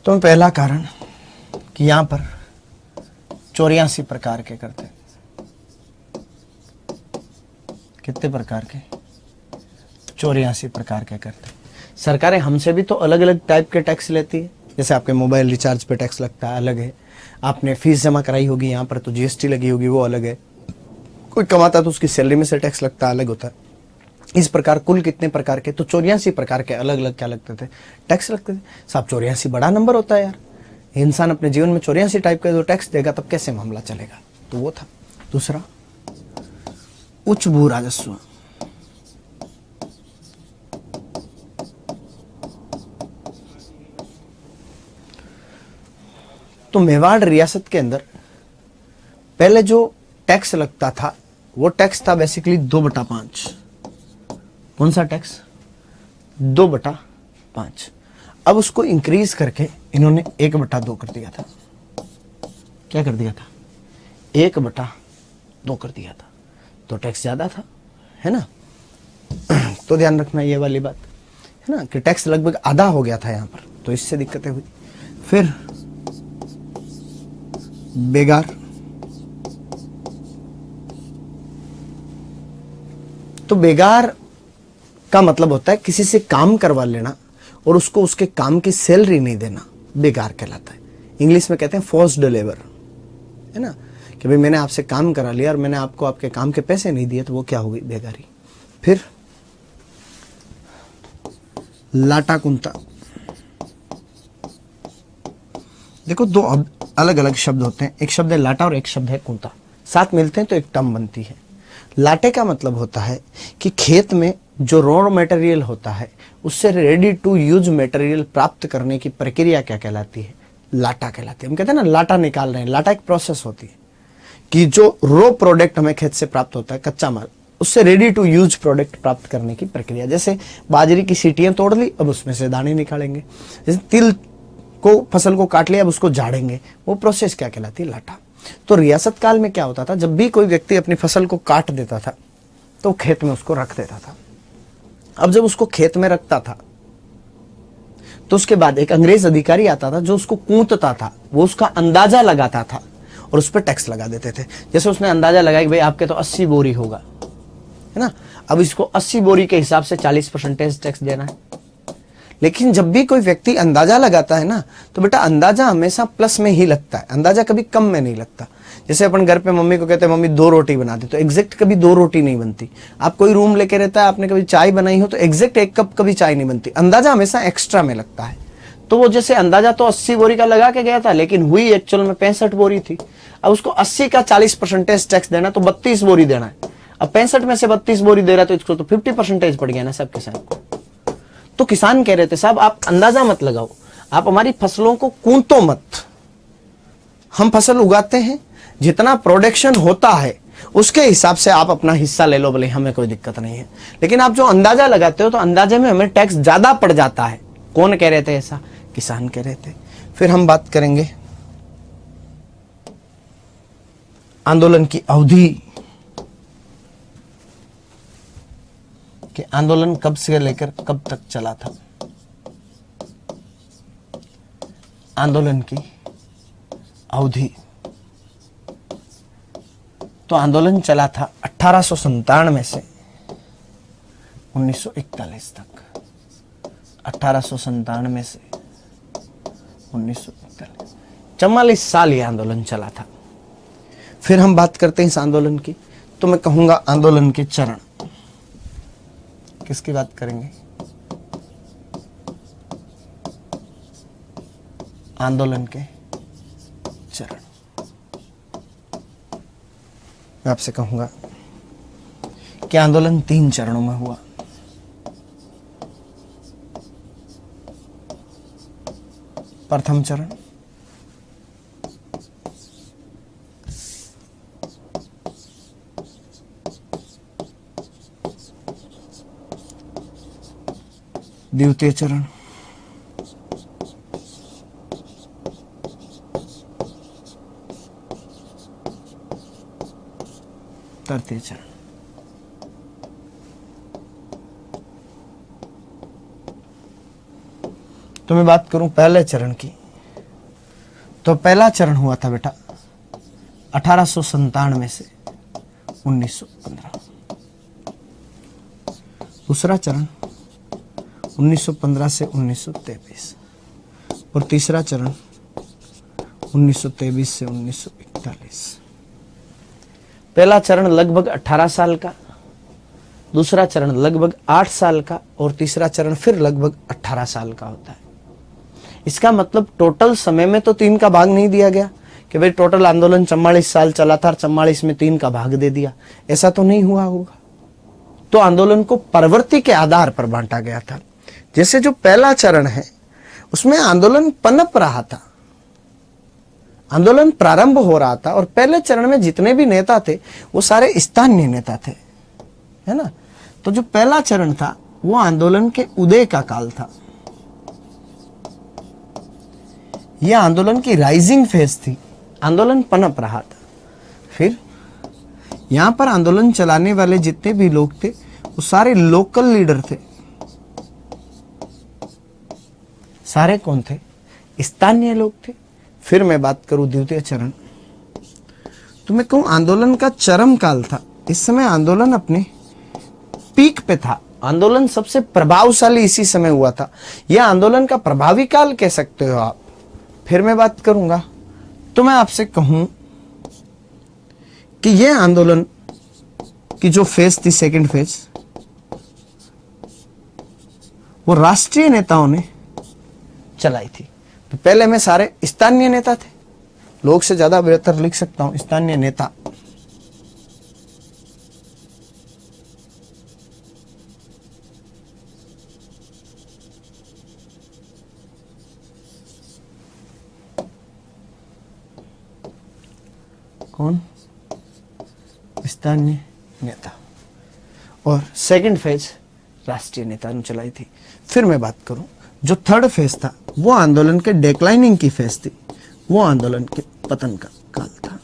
तो पहला कारण कि यहां पर 84 प्रकार के करते। कितने प्रकार के? 84 प्रकार के करते। सरकारें हमसे भी तो अलग अलग टाइप के टैक्स लेती है। जैसे आपके मोबाइल रिचार्ज पे टैक्स लगता है, अलग है। आपने फीस जमा कराई होगी यहाँ पर तो जीएसटी लगी होगी, वो अलग है। कोई कमाता तो उसकी सैलरी में से टैक्स लगता है, अलग होता है। इस प्रकार कुल कितने प्रकार के? तो 84 प्रकार के अलग अलग क्या लगते थे? टैक्स लगते थे। साहब 84 बड़ा नंबर होता है यार। इंसान अपने जीवन में 84 टाइप का जो टैक्स देगा तब कैसे मामला चलेगा? तो वो था। दूसरा उच्च भू राजस्व। तो मेवाड़ रियासत के अंदर पहले जो टैक्स लगता था वो टैक्स था बेसिकली 2/5। कौन सा टैक्स? 2/5। अब उसको इंक्रीज करके इन्होंने 1/2 कर दिया था। क्या कर दिया था? 1/2 कर दिया था। तो टैक्स ज्यादा था, है ना? तो ध्यान रखना ये वाली बात, है ना, कि टैक्स लगभग आधा हो गया था यहां पर, तो इससे दिक्कतें हुई। फिर बेगार। तो बेगार का मतलब होता है किसी से काम करवा लेना और उसको उसके काम की सैलरी नहीं देना, बेगार कहलाता है। इंग्लिश में कहते हैं फोर्स्ड लेबर, है ना, कि भाई मैंने आपसे काम करा लिया और मैंने आपको आपके काम के पैसे नहीं दिए, तो वो क्या हो गई? बेगारी। फिर लाटा कुंता। देखो 2 अलग अलग शब्द होते हैं, एक शब्द है लाटा और एक शब्द है कुंता। साथ मिलते हैं तो एक टर्म बनती है। लाटे का मतलब होता है कि खेत में जो रॉ मटेरियल होता है उससे रेडी टू यूज मटेरियल प्राप्त करने की प्रक्रिया क्या कहलाती है? लाटा कहलाती है। हम कहते हैं ना लाटा निकाल रहे हैं। लाटा एक प्रोसेस होती है कि जो रॉ प्रोडक्ट हमें खेत से प्राप्त होता है, कच्चा माल, उससे रेडी टू यूज प्रोडक्ट प्राप्त करने की प्रक्रिया। जैसे बाजरी की सीटियां तोड़ ली, अब उसमें से दाने निकालेंगे। जैसे तिल को, फसल को काट लिया, अब उसको झाड़ेंगे, वो प्रोसेस क्या कहलाती है? लाटा। तो रियासत काल में क्या होता था? जब भी कोई व्यक्ति अपनी फसल को काट देता था तो खेत में उसको रख देता था। अब जब उसको खेत में रखता था तो उसके बाद एक अंग्रेज अधिकारी आता था जो उसको कूटता था, वो उसका अंदाजा लगाता था और उस पर टैक्स लगा देते थे। जैसे उसने अंदाजा लगाया कि भाई आपके तो 80 बोरी होगा, है ना, अब इसको 80 बोरी के हिसाब से 40% टैक्स देना है। लेकिन जब भी कोई व्यक्ति अंदाजा लगाता है ना, तो बेटा अंदाजा हमेशा प्लस में ही लगता है, अंदाजा कभी कम में नहीं लगता। जैसे अपन घर पे मम्मी को कहते हैं मम्मी 2 रोटी बना दे, तो एग्जैक्ट कभी 2 रोटी नहीं बनती। आप कोई रूम लेके रहता है, आपने कभी चाय बनाई हो तो एग्जैक्ट 1 कप कभी चाय नहीं बनती, अंदाजा हमेशा एक्स्ट्रा में लगता है। तो वो जैसे अंदाजा तो 80 बोरी का लगा के गया था, लेकिन हुई एक्चुअल में 65 बोरी थी। अब उसको 80 का 40% टैक्स देना, तो 32 बोरी देना है। अब 65 में से 32 बोरी दे रहा तो इसको तो 50% पड़ गया ना सब किसान को। तो किसान कह रहे थे साहब आप अंदाजा मत लगाओ, आप हमारी फसलों को कूटो मत। हम फसल उगाते हैं, जितना प्रोडक्शन होता है उसके हिसाब से आप अपना हिस्सा ले लो, बोले हमें कोई दिक्कत नहीं है। लेकिन आप जो अंदाजा लगाते हो तो अंदाजे में हमें टैक्स ज्यादा पड़ जाता है। कौन कह रहे थे ऐसा? किसान कह रहे थे। फिर हम बात करेंगे आंदोलन की अवधि, कि आंदोलन कब से लेकर कब तक चला था। आंदोलन की अवधि, तो आंदोलन चला था 1897 से 1941 तक। 1897 से 1941, 44 साल ये आंदोलन चला था। फिर हम बात करते हैं इस आंदोलन की, तो मैं कहूंगा आंदोलन के चरण। किसकी बात करेंगे? आंदोलन के चरण। मैं आपसे कहूंगा कि आंदोलन 3 चरणों में हुआ। प्रथम चरण, द्वितीय चरण, तृतीय चरण। तो मैं बात करूं पहले चरण की, तो पहला चरण हुआ था बेटा 1897 से 1915। दूसरा चरण 1915 से 1923 और तीसरा चरण 1923 से 1941। पहला चरण लगभग 18 साल का, दूसरा चरण लगभग 8 साल का और तीसरा चरण फिर लगभग 18 साल का होता है। इसका मतलब टोटल समय में तो 3 का भाग नहीं दिया गया कि भाई टोटल आंदोलन 44 साल चला था और 44 में 3 का भाग दे दिया, ऐसा तो नहीं हुआ होगा। तो आंदोलन को प्रवृत्ति के आधार पर बांटा गया था। जैसे जो पहला चरण है उसमें आंदोलन पनप रहा था, आंदोलन प्रारंभ हो रहा था और पहले चरण में जितने भी नेता थे वो सारे स्थानीय नेता थे, है ना। तो जो पहला चरण था वो आंदोलन के उदय का काल था, यह आंदोलन की राइजिंग फेज थी, आंदोलन पनप रहा था। फिर यहां पर आंदोलन चलाने वाले जितने भी लोग थे वो सारे लोकल लीडर थे। सारे कौन थे? स्थानीय लोग थे। फिर मैं बात करूं द्वितीय चरण, तो मैं कहूं आंदोलन का चरम काल था। इस समय आंदोलन अपने पीक पे था, आंदोलन सबसे प्रभावशाली इसी समय हुआ था। यह आंदोलन का प्रभावी काल कह सकते हो आप। फिर मैं बात करूंगा तो मैं आपसे कहूं कि यह आंदोलन की जो फेज थी, सेकंड फेज, वो राष्ट्रीय नेताओं ने चलाई थी। तो पहले में सारे स्थानीय नेता थे, लोग से ज्यादा बेहतर लिख सकता हूं, स्थानीय नेता। कौन? स्थानीय नेता। और सेकंड फेज राष्ट्रीय नेता ने चलाई थी। फिर मैं बात करूं जो थर्ड फेज था वो आंदोलन के डिक्लाइनिंग की फेज थी, वो आंदोलन के पतन का काल था।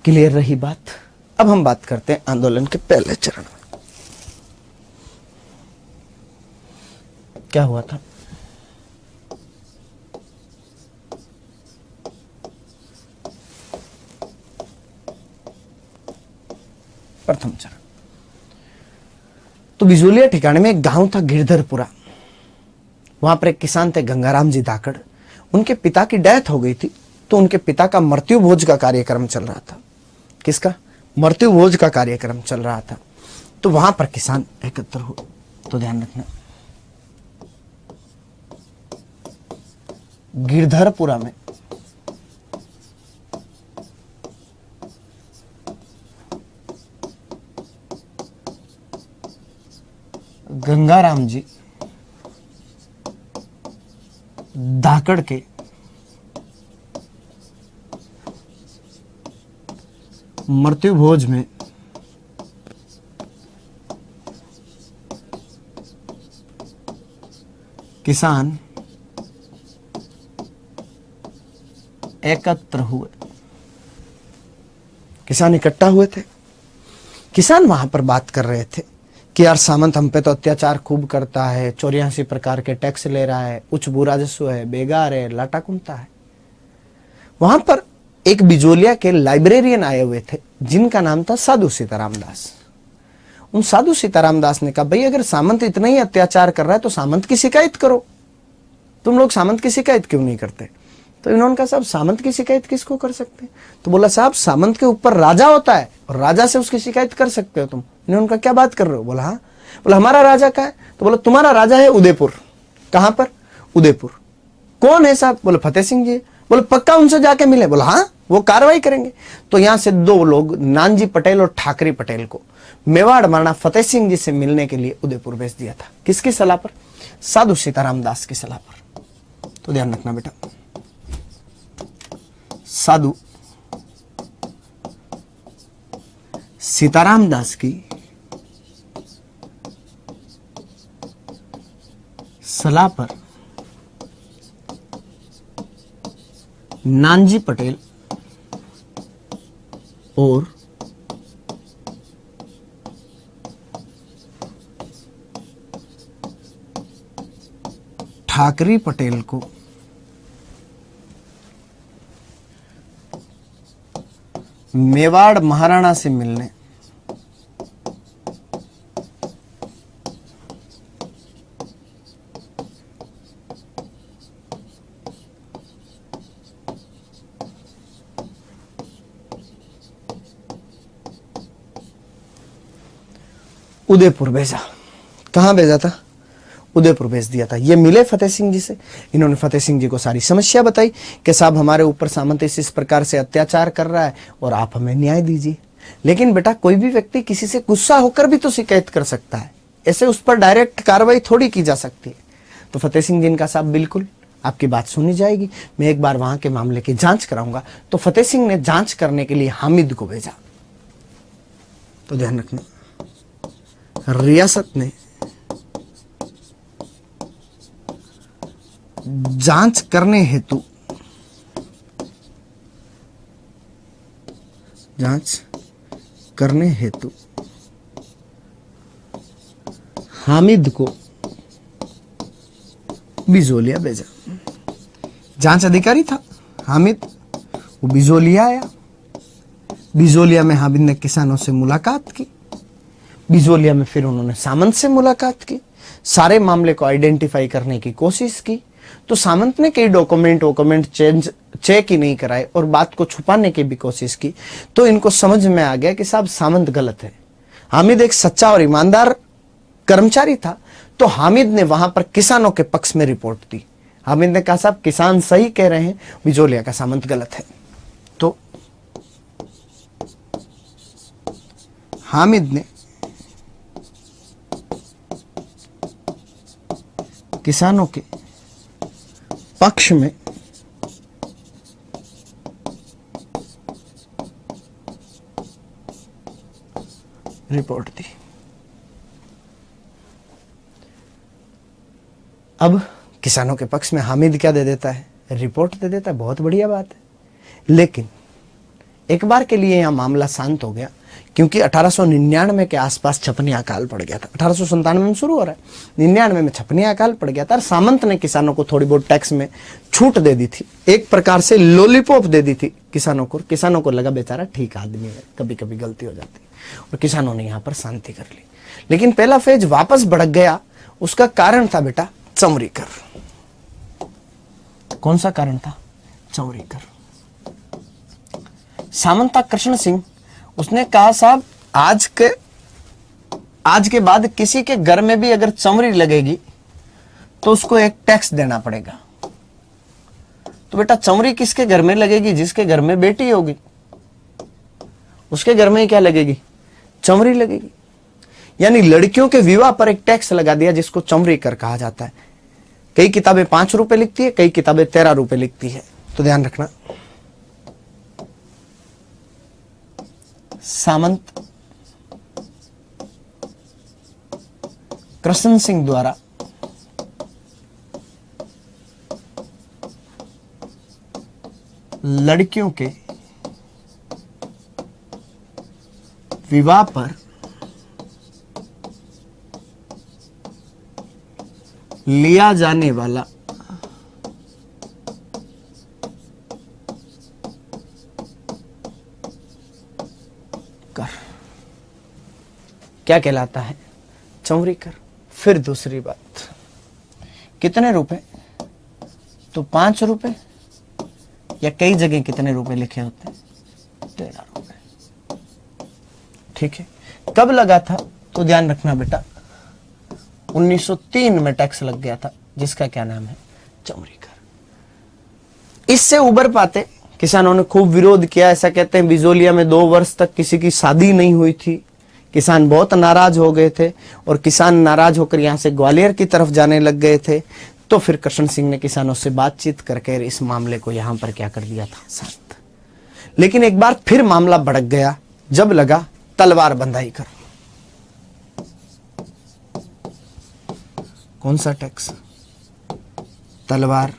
क्लियर रही बात? अब हम बात करते हैं आंदोलन के पहले चरण में क्या हुआ था। प्रथम चरण, तो बिजोलिया ठिकाने में एक गांव था गिरधरपुरा। वहां पर एक किसान थे गंगाराम जी धाकड़। उनके पिता की डेथ हो गई थी, तो उनके पिता का मृत्यु भोज का कार्यक्रम चल रहा था। किसका? मृत्यु भोज का कार्यक्रम चल रहा था। तो वहां पर किसान एकत्र हुए। तो ध्यान रखना, गिरधरपुरा में गंगाराम जी धाकड़ के मृत्यु भोज में किसान एकत्र हुए, किसान इकट्ठा हुए थे। किसान वहां पर बात कर रहे थे कि यार सामंत हम पे तो अत्याचार खूब करता है, 84 प्रकार के टैक्स ले रहा है, उच्च भू राजस्व है, बेगार है, लाटा कुमता है। वहां पर एक बिजोलिया के लाइब्रेरियन आए हुए थे जिनका नाम था साधु सीताराम दास। उन साधु सीताराम दास ने कहा, भाई अगर सामंत इतना ही अत्याचार कर रहा है तो सामंत की शिकायत करो, तुम लोग सामंत की शिकायत क्यों नहीं करते? तो इन्होंने कहा, साहब सामंत की शिकायत किसको कर सकते हैं? तो बोला, साहब सामंत के ऊपर राजा होता है और राजा से उसकी शिकायत कर सकते हो तुम। इन्होंने कहा, क्या बात कर रहे हो? बोला, हाँ। बोला, हमारा राजा कहाँ है? तो बोला, तुम्हारा राजा है उदयपुर। कहां पर? उदयपुर। कौन है साहब? बोले, फतेह सिंह जी। बोले, पक्का उनसे जाके मिले? बोला, हाँ, वो कार्रवाई करेंगे। तो यहां से दो लोग, नानजी पटेल और ठाकरे पटेल को मेवाड़ महाराणा फतेह सिंह जी से मिलने के लिए उदयपुर भेज दिया था। किसकी सलाह पर? साधु सीताराम दास की सलाह पर। तो ध्यान रखना बेटा, साधु सीताराम दास की सलाह पर नानजी पटेल और ठाकरे पटेल को मेवाड़ महाराणा से मिलने उदयपुर भेजा। कहां भेजा था? उदयपुर भेज दिया था। ये मिले फतेह सिंह जी से। इन्होंने फतेह सिंह जी को सारी समस्या बताई कि साहब हमारे ऊपर सामंत इस प्रकार से अत्याचार कर रहा है और आप हमें न्याय दीजिए। लेकिन बेटा कोई भी व्यक्ति किसी से गुस्सा होकर भी तो शिकायत कर सकता है, ऐसे उस पर डायरेक्ट कार्रवाई थोड़ी की जा सकती है। तो फतेह सिंह जी ने कहा, साहब बिल्कुल आपकी बात सुनी जाएगी, मैं एक बार वहां के मामले की जांच कराऊंगा। तो फतेह सिंह ने जांच करने के लिए हामिद को भेजा। तो ध्यान रखना, रियासत ने जांच करने हेतु हामिद को बिजोलिया भेजा। जांच अधिकारी था हामिद, वो बिजोलिया आया। बिजोलिया में हामिद ने किसानों से मुलाकात की। बिजोलिया में फिर उन्होंने सामंत से मुलाकात की, सारे मामले को आइडेंटिफाई करने की कोशिश की। तो सामंत ने कई डॉक्यूमेंट चेक ही नहीं कराए और बात को छुपाने की भी कोशिश की। तो इनको समझ में आ गया कि साहब सामंत गलत है। हामिद एक सच्चा और ईमानदार कर्मचारी था। तो हामिद ने वहां पर किसानों के पक्ष में रिपोर्ट दी। हामिद ने कहा, साहब किसान सही कह रहे हैं, बिजोलिया का सामंत गलत है। तो हामिद ने किसानों के पक्ष में रिपोर्ट दी। अब किसानों के पक्ष में हामिद क्या दे देता है? रिपोर्ट दे देता है। बहुत बढ़िया बात है। लेकिन एक बार के लिए यहां मामला शांत हो गया, क्योंकि 1899 के आसपास छपनी अकाल पड़ गया था। 1897 में शुरू हो रहा है, 99 में छपनी अकाल पड़ गया था। और सामंत ने किसानों को थोड़ी बहुत टैक्स में छूट दे दी थी, एक प्रकार से लॉलीपॉप दे दी थी किसानों को। किसानों को लगा बेचारा ठीक आदमी है, कभी कभी गलती हो जाती, और किसानों ने यहां पर शांति कर ली। लेकिन पहला फेज वापस भड़क गया। उसका कारण था बेटा चौरीकर। कौन सा कारण था? चौरीकर। सामंता कृष्ण सिंह, उसने कहा, साहब आज के बाद किसी के घर में भी अगर चमरी लगेगी तो उसको एक टैक्स देना पड़ेगा। तो बेटा चमरी किसके घर में लगेगी? जिसके घर में बेटी होगी, उसके घर में ही क्या लगेगी? चमरी लगेगी। यानी लड़कियों के विवाह पर एक टैक्स लगा दिया जिसको चौमरी कर कहा जाता है। कई किताबें 5 रुपए लिखती है, कई किताबें 13 रुपए लिखती है, तो ध्यान रखना। सामंत कृष्ण सिंह द्वारा लड़कियों के विवाह पर लिया जाने वाला कर क्या कहलाता है? चौमरी कर। फिर दूसरी बात, कितने रुपए? तो 5 रुपए, या कई जगह कितने रुपए लिखे होते हैं? 13 रुपए। ठीक है। कब लगा था? तो ध्यान रखना बेटा, 1903 में टैक्स लग गया था, जिसका क्या नाम है? चौमरी कर। इससे उबर पाते किसानों ने खूब विरोध किया। ऐसा कहते हैं बिजोलिया में 2 वर्ष तक किसी की शादी नहीं हुई थी। किसान बहुत नाराज हो गए थे और किसान नाराज होकर यहां से ग्वालियर की तरफ जाने लग गए थे। तो फिर कृष्ण सिंह ने किसानों से बातचीत करके इस मामले को यहां पर क्या कर दिया था? शांत। लेकिन एक बार फिर मामला भड़क गया जब लगा तलवार बंधाई कर। कौन सा टैक्स? तलवार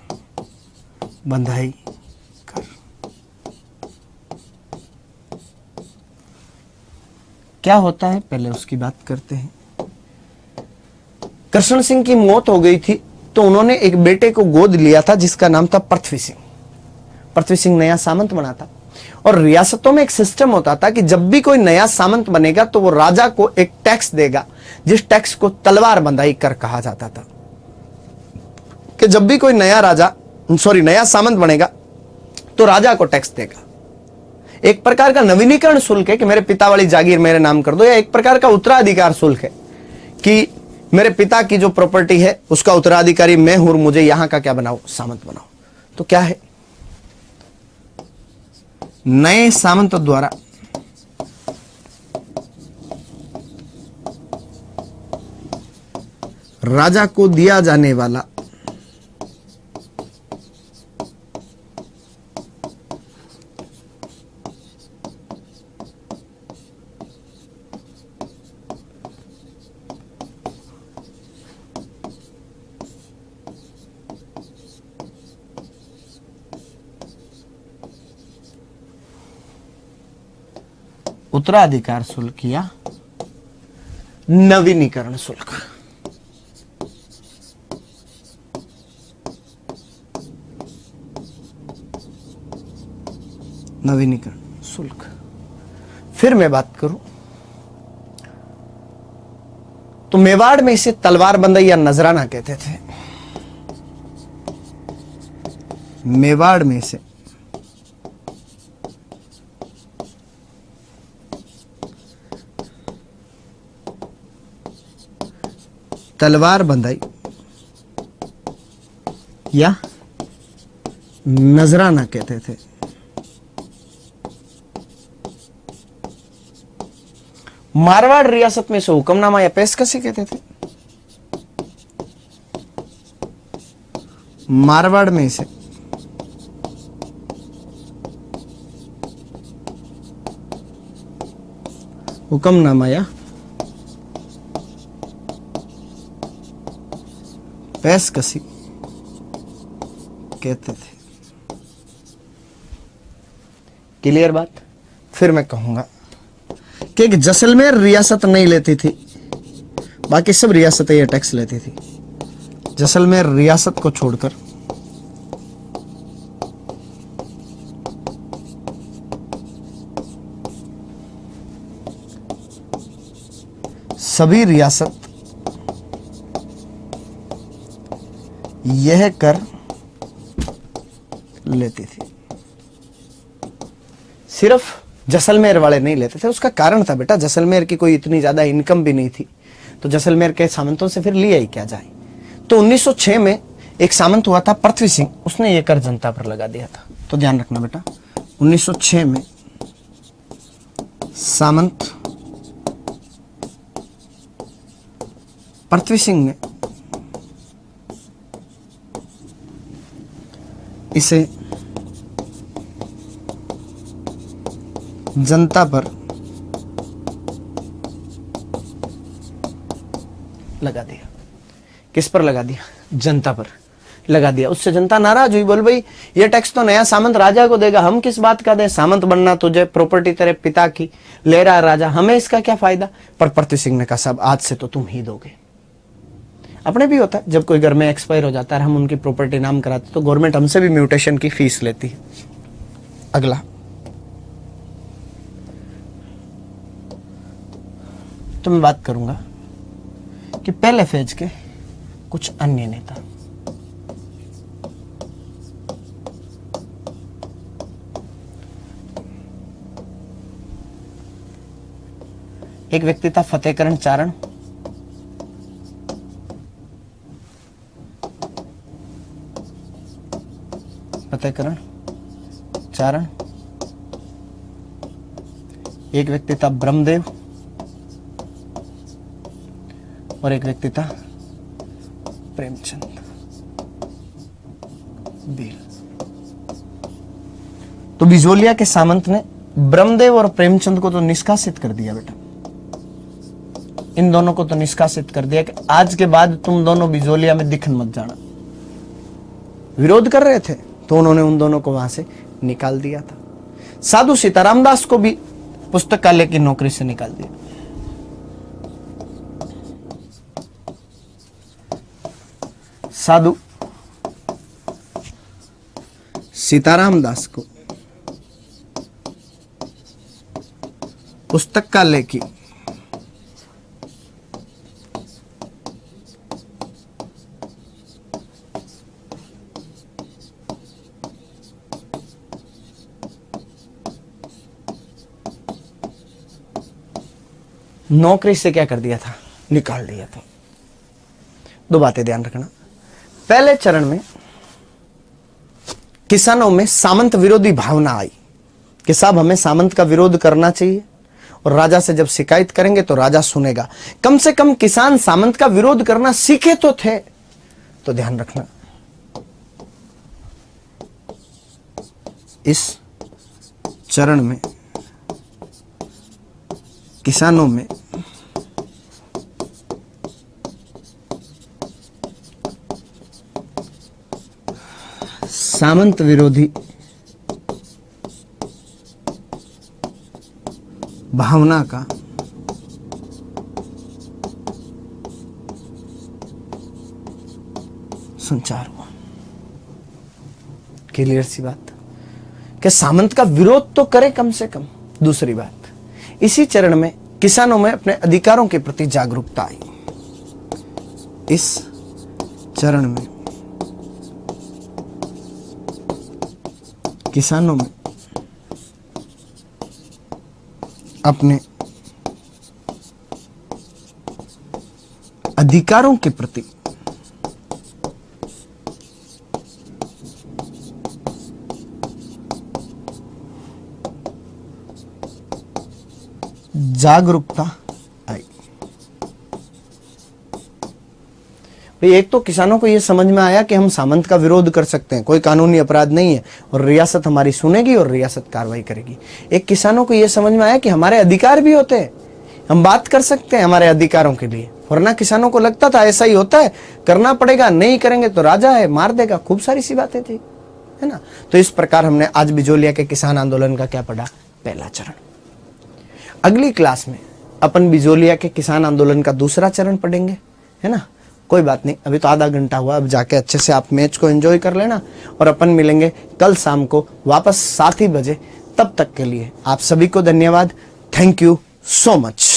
बंधाई कर। क्या होता है पहले उसकी बात करते हैं। कृष्ण सिंह की मौत हो गई थी तो उन्होंने एक बेटे को गोद लिया था जिसका नाम था पृथ्वी सिंह। पृथ्वी सिंह नया सामंत बना था और रियासतों में एक सिस्टम होता था कि जब भी कोई नया सामंत बनेगा तो वो राजा को एक टैक्स देगा, जिस टैक्स को तलवार बंधाई कर कहा जाता था। कि जब भी कोई नया सामंत बनेगा तो राजा को टैक्स देगा। एक प्रकार का नवीनीकरण शुल्क है कि मेरे पिता वाली जागीर मेरे नाम कर दो, या एक प्रकार का उत्तराधिकार शुल्क है कि मेरे पिता की जो प्रॉपर्टी है उसका उत्तराधिकारी मैं हूं, मुझे यहां का क्या बनाओ? सामंत बनाओ। तो क्या है? नए सामंत द्वारा राजा को दिया जाने वाला उत्तराधिकार शुल्क या नवीनीकरण शुल्क। नवीनीकरण शुल्क। फिर मैं बात करूं तो मेवाड़ में इसे तलवार बंदाई या नजराना कहते थे। मेवाड़ में इसे तलवार बंधाई या नजराना कहते थे। मारवाड़ रियासत में से हुक्मनामा या पेशकशी कहते थे। मारवाड़ में से हुक्मनामा या पेशकशी कहते थे। क्लियर बात? फिर मैं कहूंगा कि जैसलमेर रियासत नहीं लेती थी, बाकी सब रियासतें ये टैक्स लेती थी। जैसलमेर रियासत को छोड़कर सभी रियासत यह कर लेती थी। सिर्फ जैसलमेर वाले नहीं लेते थे। उसका कारण था बेटा, जैसलमेर की कोई इतनी ज्यादा इनकम भी नहीं थी, तो जैसलमेर के सामंतों से फिर लिया ही क्या जाए। तो 1906 में एक सामंत हुआ था पृथ्वी सिंह, उसने यह कर जनता पर लगा दिया था। तो ध्यान रखना बेटा, 1906 में सामंत पृथ्वी सिंह ने इसे जनता पर लगा दिया। किस पर लगा दिया? जनता पर लगा दिया। उससे जनता नाराज हुई, बोल भाई ये टैक्स तो नया सामंत राजा को देगा, हम किस बात का दें? सामंत बनना तुझे, प्रॉपर्टी तेरे पिता की ले रहा है राजा, हमें इसका क्या फायदा? पर पृथ्वी सिंह ने कहा साहब आज से तो तुम ही दोगे। अपने भी होता है, जब कोई घर में एक्सपायर हो जाता है, हम उनकी प्रॉपर्टी नाम कराते तो गवर्नमेंट हमसे भी म्यूटेशन की फीस लेती है। अगला, तो मैं बात करूंगा कि पहले फेज के कुछ अन्य नेता। एक व्यक्ति था फतेहकरण चारण, फतेहकरण चारण। एक व्यक्ति था ब्रह्मदेव और एक व्यक्ति था प्रेमचंद बेल। तो बिजोलिया के सामंत ने ब्रह्मदेव और प्रेमचंद को तो निष्कासित कर दिया बेटा, इन दोनों को तो निष्कासित कर दिया कि आज के बाद तुम दोनों बिजोलिया में दिखन मत जाना। विरोध कर रहे थे तो उन्होंने उन दोनों को वहां से निकाल दिया था। साधु सीताराम दास को भी पुस्तकालय की नौकरी से निकाल दिया। साधु सीताराम दास को पुस्तकालय की नौकरी से क्या कर दिया था? निकाल दिया था। दो बातें ध्यान रखना। पहले चरण में किसानों में सामंत विरोधी भावना आई कि साहब हमें सामंत का विरोध करना चाहिए और राजा से जब शिकायत करेंगे तो राजा सुनेगा। कम से कम किसान सामंत का विरोध करना सीखे तो थे। तो ध्यान रखना, इस चरण में किसानों में सामंत विरोधी भावना का संचार हुआ। क्लियर सी बात कि सामंत का विरोध तो करे कम से कम। दूसरी बात, इसी चरण में किसानों में अपने अधिकारों के प्रति जागरूकता आई। इस चरण में किसानों में अपने अधिकारों के प्रति जागरूकता आई। भाई एक तो किसानों को यह समझ में आया कि हम सामंत का विरोध कर सकते हैं, कोई कानूनी अपराध नहीं है और रियासत हमारी सुनेगी और रियासत कार्रवाई करेगी। एक किसानों को यह समझ में आया कि हमारे अधिकार भी होते हैं, हम बात कर सकते हैं हमारे अधिकारों के लिए। वरना किसानों को लगता था ऐसा ही होता है, करना पड़ेगा, नहीं करेंगे तो राजा है मार देगा, खूब सारी सी बातें थी, है ना। तो इस प्रकार हमने आज बिजोलिया के किसान आंदोलन का क्या पढ़ा? पहला चरण। अगली क्लास में अपन बिजोलिया के किसान आंदोलन का दूसरा चरण पढ़ेंगे, है ना। कोई बात नहीं, अभी तो आधा घंटा हुआ, अब जाके अच्छे से आप मैच को एंजॉय कर लेना और अपन मिलेंगे कल शाम को वापस 7 ही बजे। तब तक के लिए आप सभी को धन्यवाद। Thank you so much.